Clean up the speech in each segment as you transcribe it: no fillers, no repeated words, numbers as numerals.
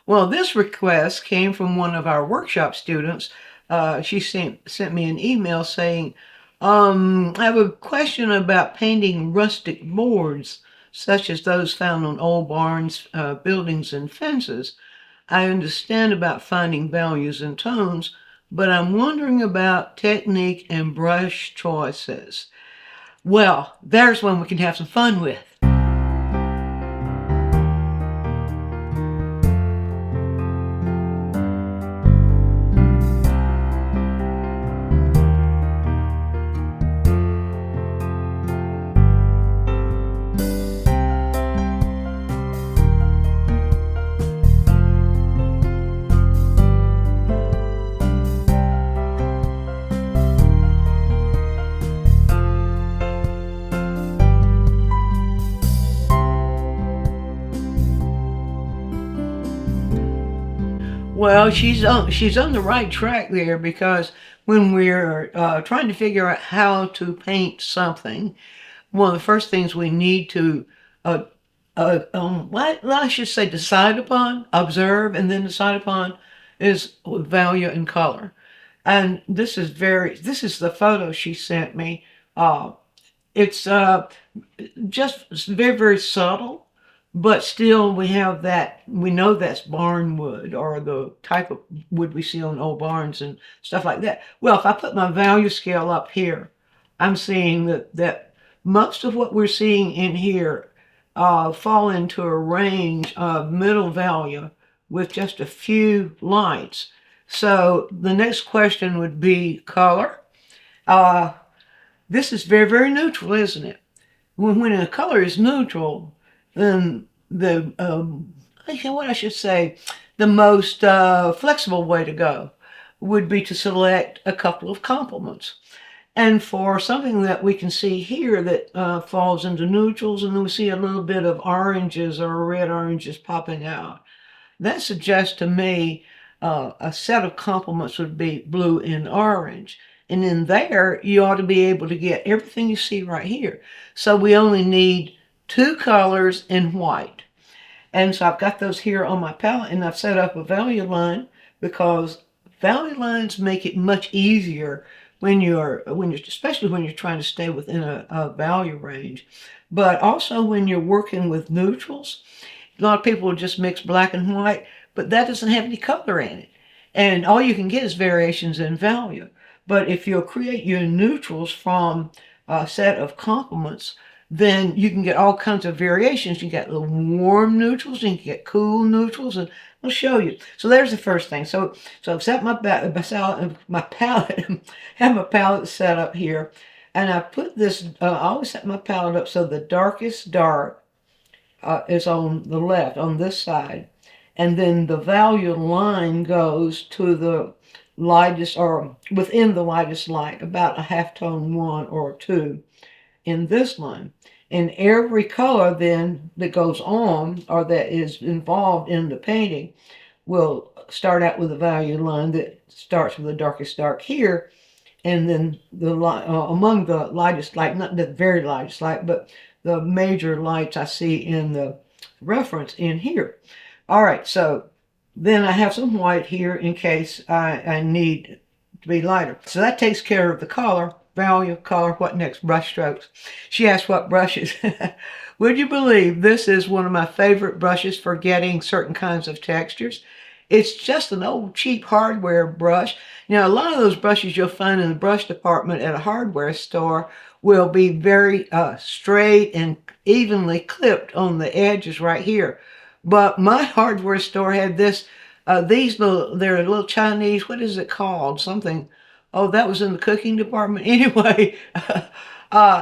Well, this request came from one of our workshop students. She sent me an email saying, I have a question about painting rustic boards, such as those found on old barns, buildings, and fences. I understand about finding values and tones, but I'm wondering about technique and brush choices. Well, there's one we can have some fun with. Well, she's on the right track there because when we're trying to figure out how to paint something, one of the first things we need to uh, what I should say decide upon, observe, and then decide upon is value and color. And this is the photo she sent me. It's just very, very subtle, but still we know that's barn wood or the type of wood we see on old barns and stuff like that. Well, if I put my value scale up here, I'm seeing that most of what we're seeing in here fall into a range of middle value with just a few lights. So the next question would be color. Uh, this is very, very neutral, isn't it? When a color is neutral, then what I should say, the most flexible way to go would be to select a couple of complements. And for something that we can see here that falls into neutrals, and then we see a little bit of oranges or red oranges popping out, that suggests to me a set of complements would be blue and orange. And in there, you ought to be able to get everything you see right here. So we only need two colors in white. And so I've got those here on my palette, and I've set up a value line because value lines make it much easier especially when you're trying to stay within a value range. But also when you're working with neutrals, a lot of people will just mix black and white, but that doesn't have any color in it. And all you can get is variations in value. But if you'll create your neutrals from a set of complements, then you can get all kinds of variations. You get the warm neutrals, and you can get cool neutrals, and I'll show you. So there's the first thing. So I've set my palette, have my palette set up here, and I put this. I always set my palette up so the darkest dark is on the left, on this side, and then the value line goes to the lightest, or within the lightest light, about a halftone 1 or 2 in this line. And every color then that goes on or that is involved in the painting will start out with a value line that starts with the darkest dark here, and then among the lightest light, not the very lightest light, but the major lights I see in the reference in here. All right, so then I have some white here in case I need to be lighter. So that takes care of the color. Value, color, what next? Brush strokes. She asked what brushes. Would you believe this is one of my favorite brushes for getting certain kinds of textures? It's just an old cheap hardware brush. Now, a lot of those brushes you'll find in the brush department at a hardware store will be very straight and evenly clipped on the edges right here. But my hardware store had they're little Chinese, what is it called? Something. Oh, that was in the cooking department. Anyway,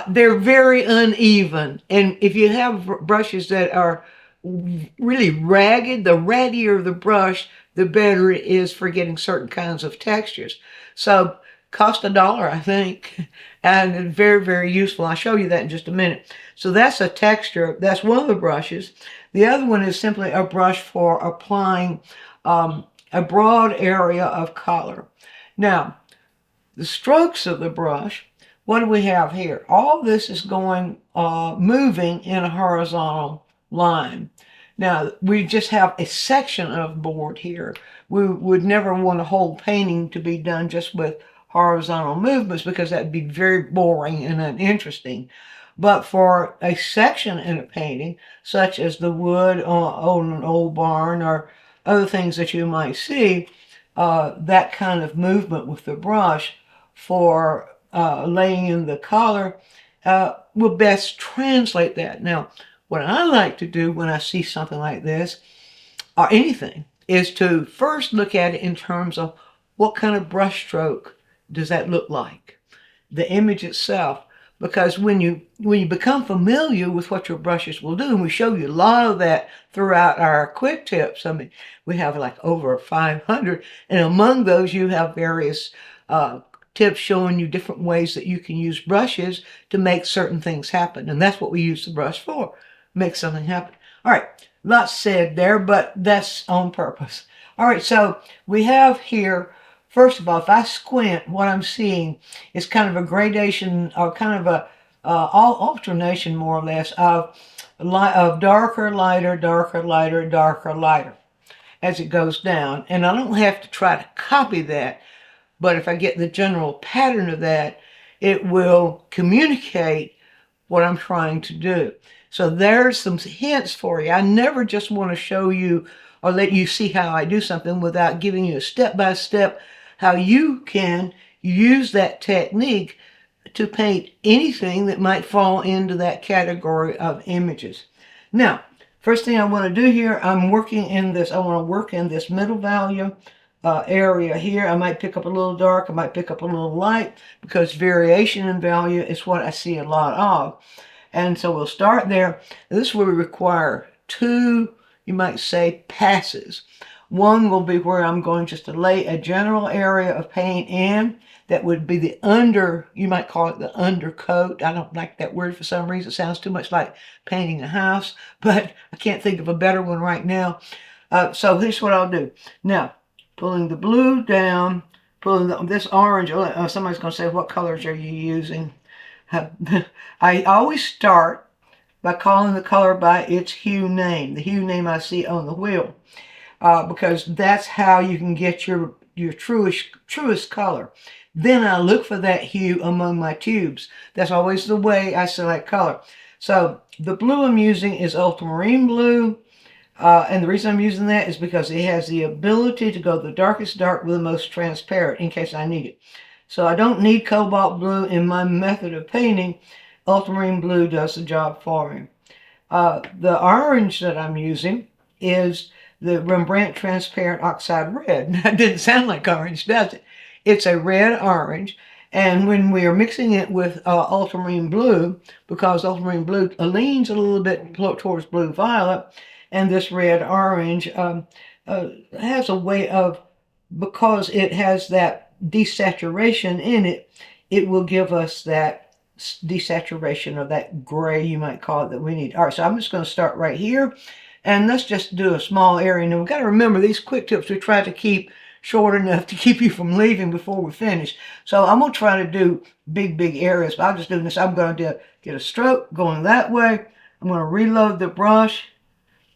they're very uneven. And if you have brushes that are really ragged, the rattier the brush, the better it is for getting certain kinds of textures. So cost $1, I think, and very, very useful. I'll show you that in just a minute. So that's a texture. That's one of the brushes. The other one is simply a brush for applying a broad area of color. Now, the strokes of the brush, what do we have here? All this is moving in a horizontal line. Now, we just have a section of board here. We would never want a whole painting to be done just with horizontal movements because that would be very boring and uninteresting. But for a section in a painting, such as the wood on an old barn or other things that you might see, that kind of movement with the brush for laying in the color will best translate that. Now, what I like to do when I see something like this, or anything, is to first look at it in terms of what kind of brush stroke does that look like, the image itself. Because when you become familiar with what your brushes will do, and we show you a lot of that throughout our quick tips. I mean, we have like over 500, and among those you have various tips showing you different ways that you can use brushes to make certain things happen. And that's what we use the brush for, make something happen. All right, lots said there, but that's on purpose. All right, so we have here, first of all, if I squint, what I'm seeing is kind of a gradation or kind of a alternation, more or less, of darker, lighter, darker, lighter, darker, lighter as it goes down. And I don't have to try to copy that, but if I get the general pattern of that, it will communicate what I'm trying to do. So there's some hints for you. I never just want to show you or let you see how I do something without giving you a step-by-step how you can use that technique to paint anything that might fall into that category of images. Now, first thing I want to do here, I'm working in this, I want to work in this middle value area here. I might pick up a little dark, I might pick up a little light, because variation in value is what I see a lot of. And so we'll start there. This will require two, you might say, passes. One will be where I'm going just to lay a general area of paint in. That would be the you might call it the undercoat. I don't like that word for some reason. It sounds too much like painting a house, but I can't think of a better one right now. So here's what I'll do. Now, pulling the blue down, pulling this orange. Somebody's going to say, what colors are you using? I always start by calling the color by its hue name, the hue name I see on the wheel, because that's how you can get your truest color. Then I look for that hue among my tubes. That's always the way I select color. So the blue I'm using is ultramarine blue. And the reason I'm using that is because it has the ability to go the darkest dark with the most transparent in case I need it. So I don't need cobalt blue in my method of painting. Ultramarine blue does the job for me. The orange that I'm using is the Rembrandt Transparent Oxide Red. That didn't sound like orange, does it? It's a red orange. And when we are mixing it with ultramarine blue, because ultramarine blue leans a little bit towards blue violet, and this red orange has a way of, because it has that desaturation in it, it will give us that desaturation of that gray, you might call it, that we need. All right, so I'm just going to start right here, and let's just do a small area. Now we've got to remember these quick tips we try to keep short enough to keep you from leaving before we finish. So I'm going to try to do big areas, but I'll just do this. I'm going to get a stroke going that way. I'm going to reload the brush,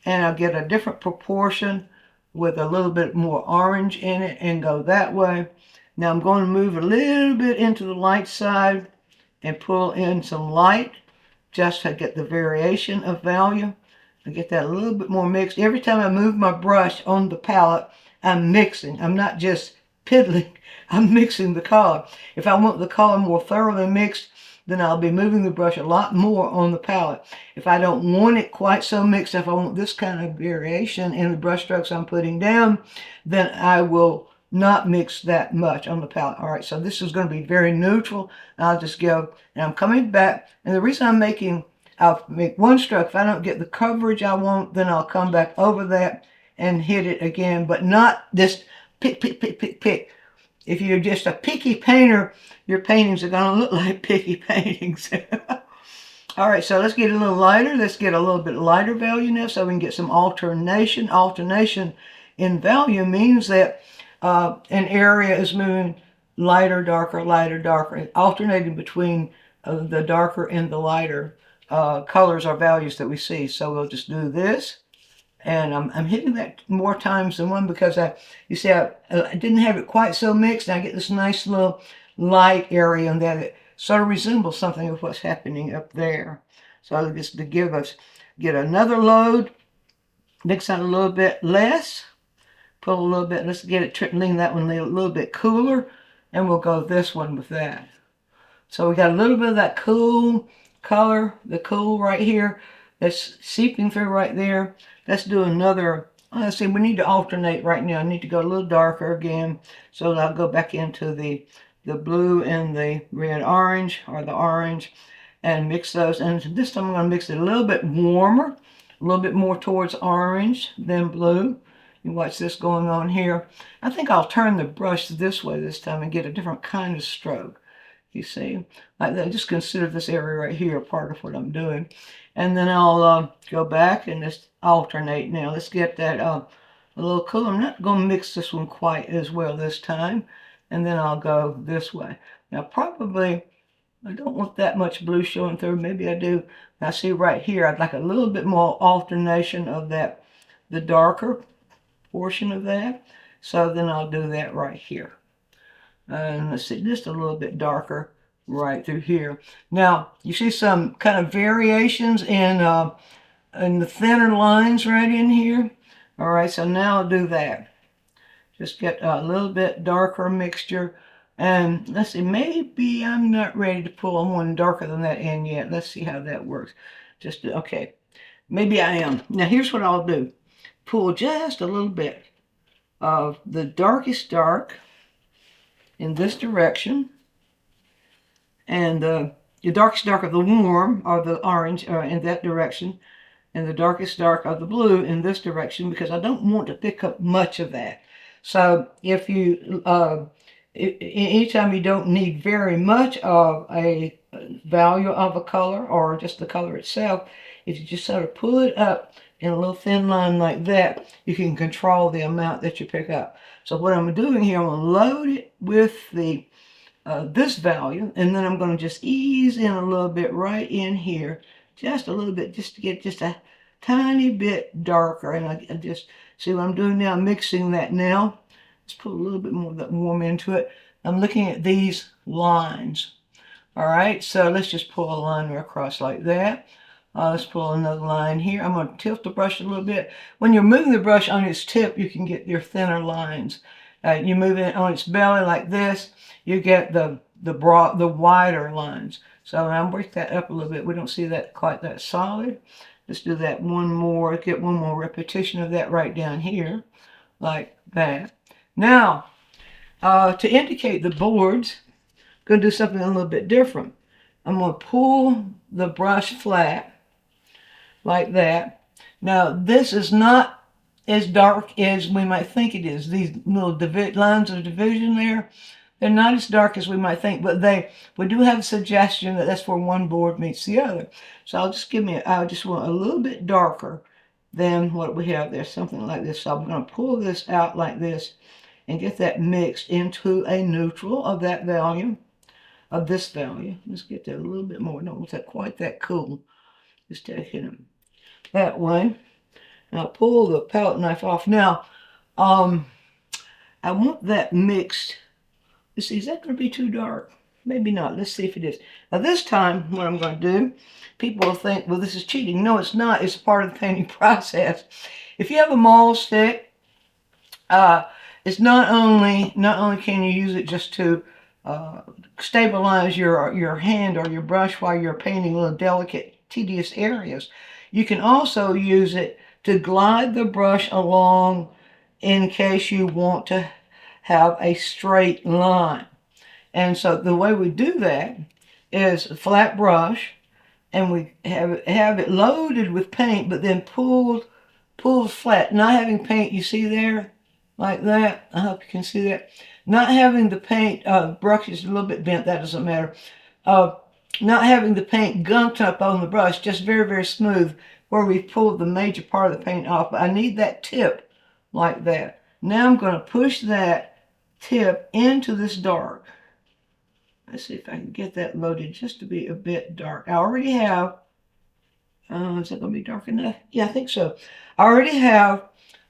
and I'll get a different proportion with a little bit more orange in it and go that way. Now I'm going to move a little bit into the light side and pull in some light just to get the variation of value. I get that a little bit more mixed. Every time I move my brush on the palette, I'm mixing. I'm not just piddling. I'm mixing the color. If I want the color more thoroughly mixed, then I'll be moving the brush a lot more on the palette. If I don't want it quite so mixed, if I want this kind of variation in the brush strokes I'm putting down, then I will not mix that much on the palette. All right, so this is going to be very neutral. I'll just go, and I'm coming back. And the reason I'll make one stroke. If I don't get the coverage I want, then I'll come back over that and hit it again, but not just pick. If you're just a picky painter, your paintings are going to look like picky paintings. All right, so let's get a little lighter. Let's get a little bit lighter value now so we can get some alternation. Alternation in value means that an area is moving lighter, darker, lighter, darker, alternating between the darker and the lighter colors or values that we see. So we'll just do this, And I'm hitting that more times than one because you see, I didn't have it quite so mixed. And I get this nice little light area on that. It sort of resembles something of what's happening up there. So just to get another load, mix out a little bit less, pull a little bit, let's get it, lean that one a little bit cooler, and we'll go this one with that. So we got a little bit of that cool color, the cool right here, that's seeping through right there. Let's do another, let's see, we need to alternate right now. I need to go a little darker again. So I'll go back into the blue and the red orange, or the orange, and mix those. And this time I'm going to mix it a little bit warmer, a little bit more towards orange than blue. You watch this going on here. I think I'll turn the brush this way this time and get a different kind of stroke. You see, like that. Just consider this area right here a part of what I'm doing. And then I'll go back and just alternate now. Let's get that a little cool. I'm not going to mix this one quite as well this time. And then I'll go this way. Now probably, I don't want that much blue showing through. Maybe I do. Now see right here, I'd like a little bit more alternation of that, the darker portion of that. So then I'll do that right here. And let's see, just a little bit darker right through here. Now, you see some kind of variations in the thinner lines right in here. All right, so now I'll do that. Just get a little bit darker mixture. And let's see, maybe I'm not ready to pull one darker than that in yet. Let's see how that works. Just, okay, maybe I am. Now, here's what I'll do. Pull just a little bit of the darkest dark in this direction, and the darkest dark of the warm, or the orange, in that direction, and the darkest dark of the blue in this direction, because I don't want to pick up much of that. So if you, anytime you don't need very much of a value of a color, or just the color itself, if you just sort of pull it up in a little thin line like that, you can control the amount that you pick up. So what I'm doing here, I'm going to load it with the this value, and then I'm going to just ease in a little bit right in here, just a little bit, just to get just a tiny bit darker. And I just see what I'm doing now, mixing that now. Let's put a little bit more of that warm into it. I'm looking at these lines. All right, so let's just pull a line right across like that. Let's pull another line here. I'm going to tilt the brush a little bit. When you're moving the brush on its tip, you can get your thinner lines. You move it on its belly like this, you get the wider lines. So I'll break that up a little bit. We don't see that quite that solid. Let's do that one more. Get one more repetition of that right down here, like that. Now, to indicate the boards, I'm going to do something a little bit different. I'm going to pull the brush flat like that. Now, this is not as dark as we might think it is. These little lines of division there, they're not as dark as we might think, but we do have a suggestion that that's where one board meets the other. So I just want a little bit darker than what we have there, something like this. So I'm going to pull this out like this and get that mixed into a neutral of that value, of this value. Let's get that a little bit more. Don't want that quite that cool. Just taking them that way. Now pull the palette knife off. Now, I want that mixed. Let's see, is that going to be too dark? Maybe not. Let's see if it is. Now this time, what I'm going to do, people will think, well, this is cheating. No, it's not. It's part of the painting process. If you have a maul stick, it's not only can you use it just to stabilize your hand or your brush while you're painting little delicate, tedious areas. You can also use it to glide the brush along in case you want to have a straight line. And so the way we do that is a flat brush, and we have it loaded with paint, but then pulled flat. Not having paint, you see there, like that. I hope you can see that. Not having the paint, brush is a little bit bent, that doesn't matter. Not having the paint gunked up on the brush, just very, very smooth, where we've pulled the major part of the paint off. But I need that tip like that. Now I'm going to push that tip into this dark. Let's see if I can get that loaded just to be a bit dark. I already have Is it going to be dark enough? Yeah, I think so. I already have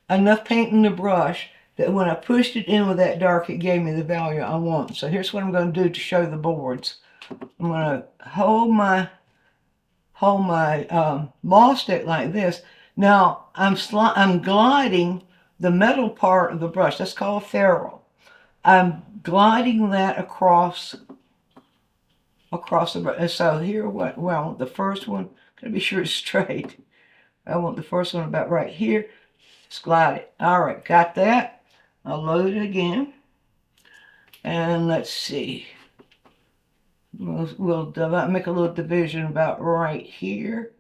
enough paint in the brush that when I pushed it in with that dark, it gave me the value I want. So here's what I'm going to do to show the boards. I'm going to hold my ball stick like this. Now I'm gliding the metal part of the brush. That's called ferrule. I'm gliding that across the brush. So here, well, the first one, gotta be sure it's straight. I want the first one about right here. Just glide it. All right, got that. I'll load it again. And let's see. We'll make a little division about right here.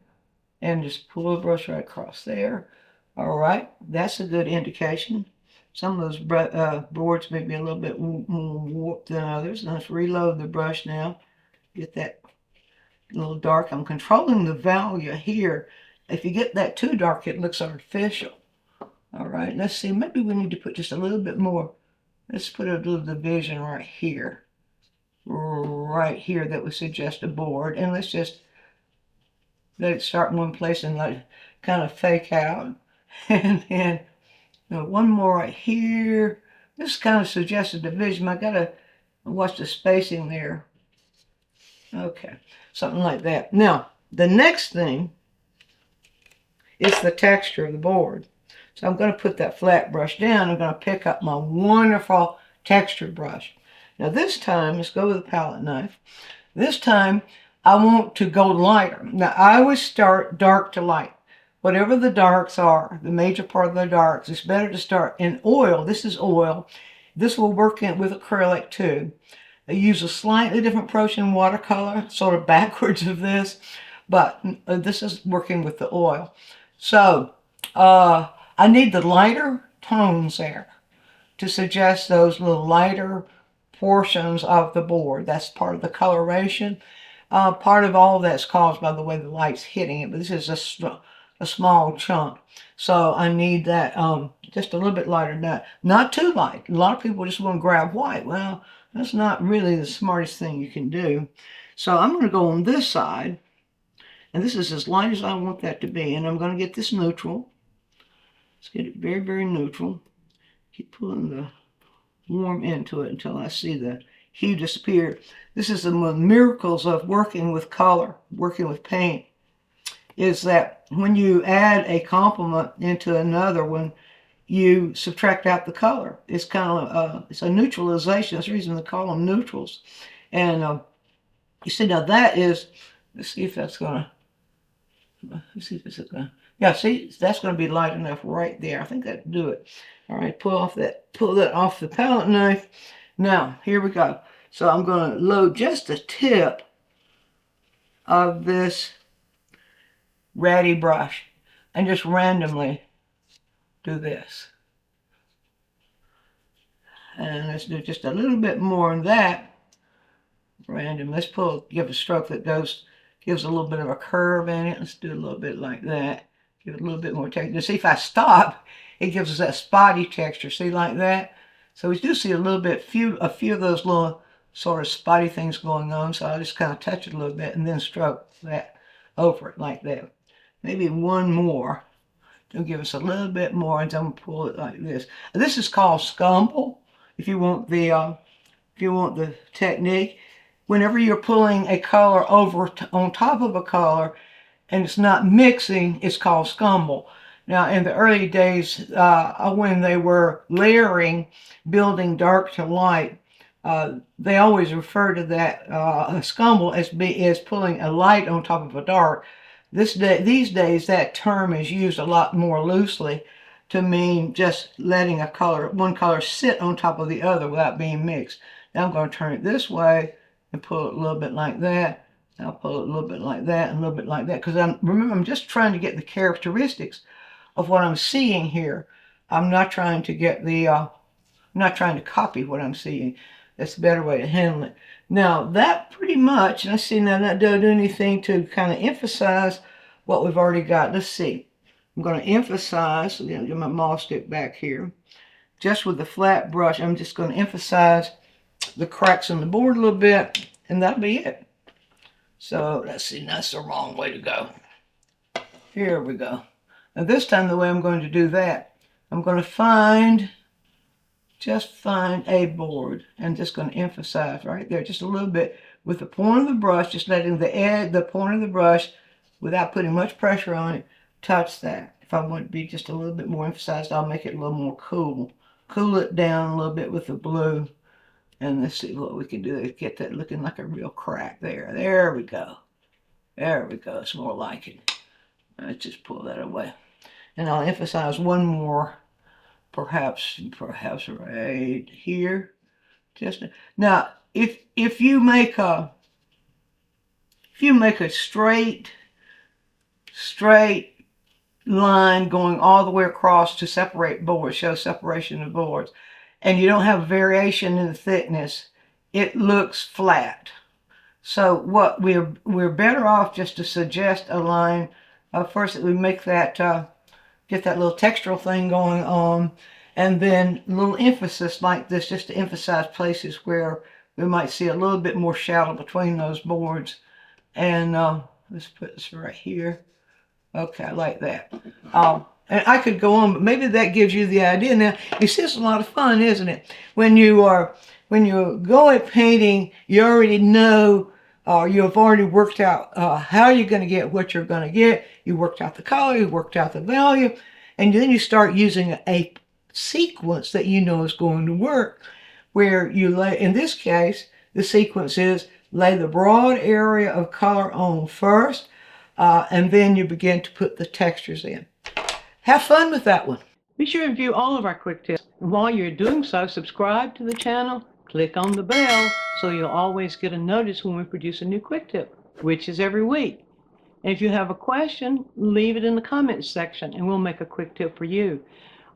And just pull the brush right across there. All right, that's a good indication. Some of those boards may be a little bit more warped than others. Let's reload the brush now. Get that a little dark. I'm controlling the value here. If you get that too dark, it looks artificial. All right, let's see. Maybe we need to put just a little bit more. Let's put a little division right here. Right here that would suggest a board. And let's just let it start in one place and let it kind of fake out. And then one more right here. This kind of suggests a division. I gotta watch the spacing there. Okay, something like that. Now, the next thing is the texture of the board. So I'm going to put that flat brush down. I'm going to pick up my wonderful texture brush. Now this time, let's go with a palette knife. This time, I want to go lighter. Now I always start dark to light. Whatever the darks are, the major part of the darks, it's better to start in oil. This is oil. This will work with acrylic too. I use a slightly different approach in watercolor, sort of backwards of this, but this is working with the oil. So I need the lighter tones there to suggest those little lighter portions of the board. That's part of the coloration. Part of all that's caused by the way the light's hitting it, but this is a small chunk. So I need that just a little bit lighter than that. Not too light. A lot of people just want to grab white. Well, that's not really the smartest thing you can do. So I'm going to go on this side, and this is as light as I want that to be, and I'm going to get this neutral. Let's get it very, very neutral. Keep pulling the warm into it until I see the hue disappear. This is the miracles of working with color, working with paint, is that when you add a complement into another one, you subtract out the color. It's kind of it's a neutralization. That's the reason they call them neutrals. And you see, now that is, let's see if that's gonna, let's see if it's gonna, yeah, see, that's gonna be light enough right there. I think that'll do it. All right, pull that off the palette knife. Now, here we go. So I'm gonna load just the tip of this ratty brush and just randomly do this. And let's do just a little bit more of that. Random. Let's give a stroke that gives a little bit of a curve in it. Let's do a little bit like that. Give it a little bit more texture. See, if I stop, it gives us that spotty texture. See, like that? So we do see a few of those little sort of spotty things going on. So I'll just kind of touch it a little bit and then stroke that over it like that. Maybe one more. It'll give us a little bit more, and then I'm gonna pull it like this. This is called scumble. If you want the technique, whenever you're pulling a color over on top of a color, and it's not mixing, it's called scumble. Now, in the early days, when they were layering, building dark to light, they always refer to that scumble as pulling a light on top of a dark. These days, that term is used a lot more loosely to mean just letting one color sit on top of the other without being mixed. Now I'm going to turn it this way and pull it a little bit like that. I'll pull it a little bit like that and a little bit like that, because remember, I'm just trying to get the characteristics of what I'm seeing here. I'm not trying to get I'm not trying to copy what I'm seeing. That's a better way to handle it. Now that pretty much, let's see, now that doesn't do anything to kind of emphasize what we've already got. Let's see. I'm going to emphasize, I'm going to get my maul stick back here. Just with the flat brush, I'm just going to emphasize the cracks in the board a little bit, and that'll be it. So let's see, that's the wrong way to go. Here we go. Now this time the way I'm going to do that, I'm going to find a board and just going to emphasize right there just a little bit with the point of the brush, just letting the point of the brush, without putting much pressure on it, touch that. If I want it to be just a little bit more emphasized, I'll make it a little more cool. Cool it down a little bit with the blue. And let's see what we can do to get that looking like a real crack there. There we go. There we go. It's more like it. Let's just pull that away. And I'll emphasize one more, perhaps right here. Just now, if you make a straight line going all the way across to separate boards, show separation of boards, and you don't have variation in the thickness, it looks flat. So what we're better off just to suggest a line. First, that we make that get that little textural thing going on, and then a little emphasis like this, just to emphasize places where we might see a little bit more shadow between those boards. And let's put this right here. Okay, I like that. And I could go on, but maybe that gives you the idea. Now, you see, it's a lot of fun, isn't it? When you go at painting, you already know, you have already worked out how you're going to get what you're going to get. You worked out the color, you worked out the value, and then you start using a sequence that you know is going to work, where you lay, in this case, the sequence is lay the broad area of color on first, and then you begin to put the textures in. Have fun with that one. Be sure to view all of our quick tips. And while you're doing so, subscribe to the channel, click on the bell, so you'll always get a notice when we produce a new quick tip, which is every week. And if you have a question, leave it in the comments section and we'll make a quick tip for you.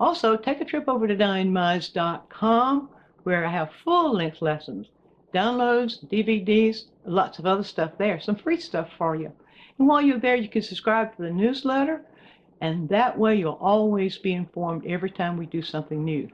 Also, take a trip over to DianneMize.com, where I have full-length lessons, downloads, DVDs, lots of other stuff there, some free stuff for you. And while you're there, you can subscribe to the newsletter, and that way you'll always be informed every time we do something new.